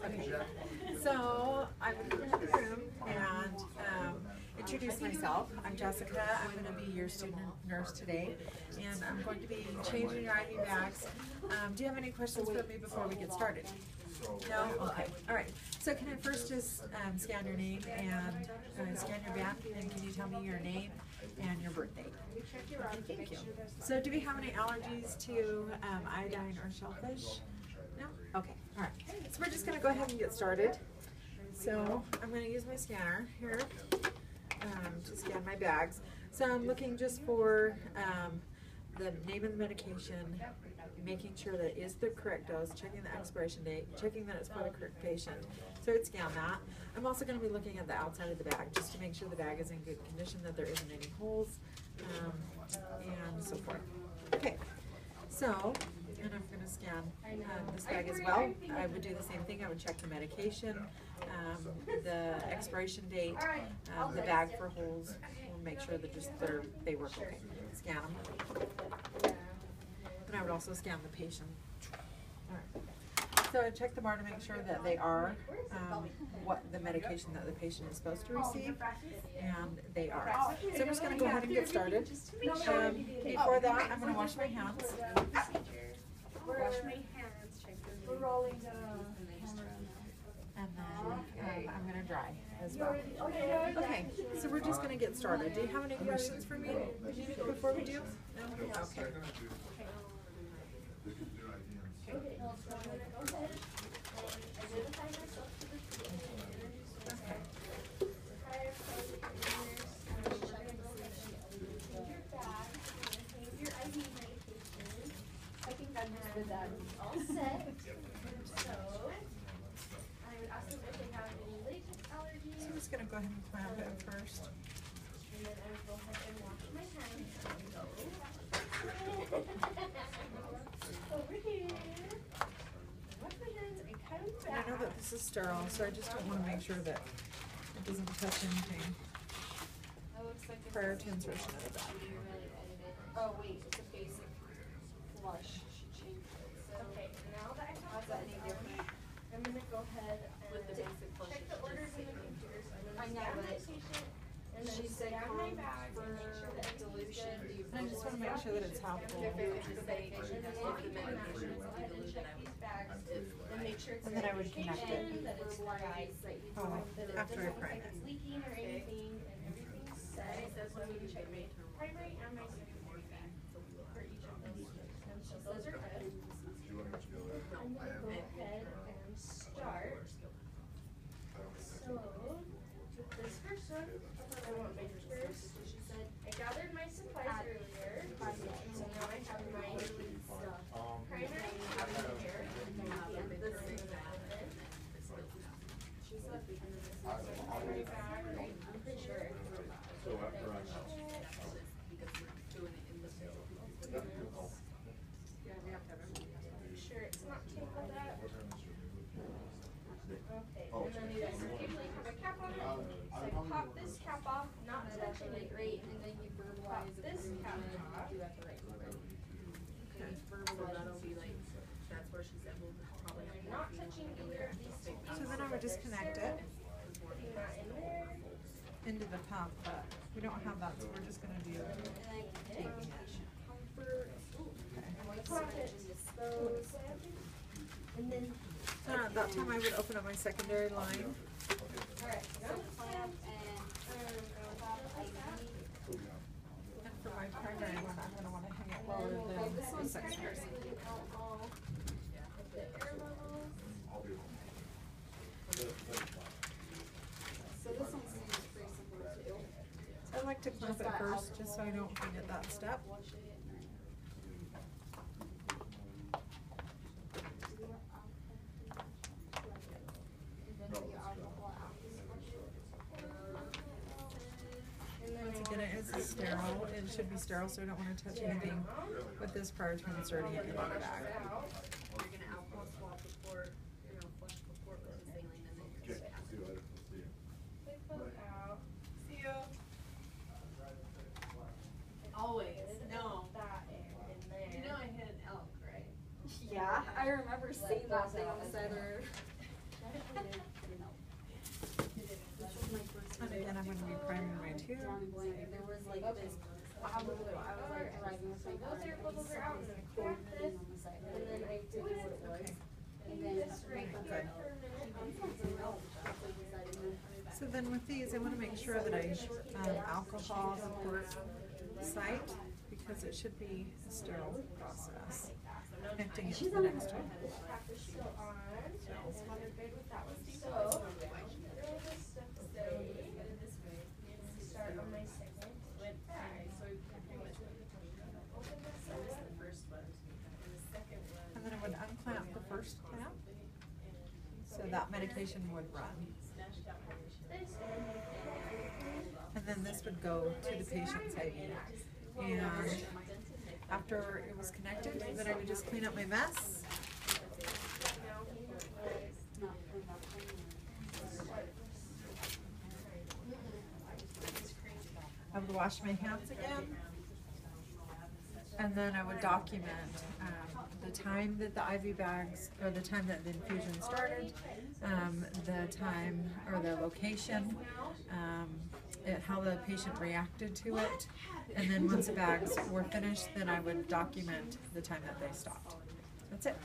Okay. So I'm in the room and introduce myself. I'm Jessica. I'm going to be your student nurse today, and I'm going to be changing your IV bags. Do you have any questions for me before we get started? No? Okay. All right. So can I first just scan your name and scan your bag, and can you tell me your name and your birthday? Okay, thank you. So do we have any allergies to iodine or shellfish? No? Okay. All right. So we're just going to go ahead and get started. So I'm going to use my scanner here to scan my bags. So I'm looking just for the name of the medication, making sure that it is the correct dose, checking the expiration date, checking that it's for the correct patient. So I'd scan that. I'm also going to be looking at the outside of the bag just to make sure the bag is in good condition, that there isn't any holes, and so forth. Okay, so, and I'm going to scan this bag as well. I would do the same thing. I would check the medication, the expiration date, the bag for holes, and make sure that they work okay. Scan them. And I would also scan the patient. All right. So I check the bar to make sure that they are what the medication that the patient is supposed to receive, and they are. So I'm just going to go ahead and get started. Before that, I'm going to wash my hands. We're rolling And then I'm going to dry as well. Okay, so we're just going to get started. Do you have any questions for me before we do? No? Okay. I think I'm just with that. All set. So, I would ask them if they have any latex allergies. So I'm just going to go ahead and clamp it first. And then I would go ahead and wash my hands. Over here. Wash my hands and come And back. I know that this is sterile, so I just don't want to make sure that it doesn't touch anything prior to insertion of the bag. Oh wait, it's a basic flush. She changed it. So, okay, now that I have that any different, I'm gonna go ahead and with the basic flush, check the orders in the computers. I'm gonna scan my patient, and then she said scan my bag and make sure that dilution. And I just want to make sure that it's half full. If the medication is off, then check these bags, then make sure it's And then I would connect it. that it's right, that it After I doesn't look prime like it. it's leaking or anything, and everything's set. So I'm gonna check my primary and my secondary bag for each of those. So those are good. I'm gonna go ahead and start. So with this first one, I want my first. She said I gathered my supplies earlier, so now I have my primary here. She said primary bag, right? I'm pretty sure. Sure, it's not tapered that. Okay, and then you usually have a cap on it. So I pop this cap off, not touching it right, and then you pop this cap off. Not touching either of these two. So then I would just connect it Putting that in there. into the pump, but we don't have that, so we're just going to do taping it. Pop it, those. And then. So at that time I would open up my secondary line. Alright, so clamp and And for my primary one, I'm going to want to hang it lower than the secondary. So this one seems pretty simple too. So I like to clamp it first, just so I don't forget that step. Once again, it is sterile. It should be sterile, so I don't want to touch anything with this prior to inserting it into the bag. You're gonna alcohol swab before, flush before with the saline and then you're gonna pass it. Pick those out. See you. Always, no. That in there. You know I hit an elk, right? Yeah, I remember seeing that thing on the side of the road. I'm going to be priming my tube. There was like this. I was like dragging with my car. Those are out in the corner. And then I did what it was. And then Good. So then with these, I want to make sure that I alcohol support site because it should be a sterile process. Connecting it to the next one. And then I would unclamp the first clamp so that medication would run. And then this would go to the patient's IV. And after it was connected, then I would just clean up my mess. I would wash my hands again. And then I would document the time that the IV bags, or the time that the infusion started, the time or the location, how the patient reacted to it, and then once the bags were finished, then I would document the time that they stopped. That's it.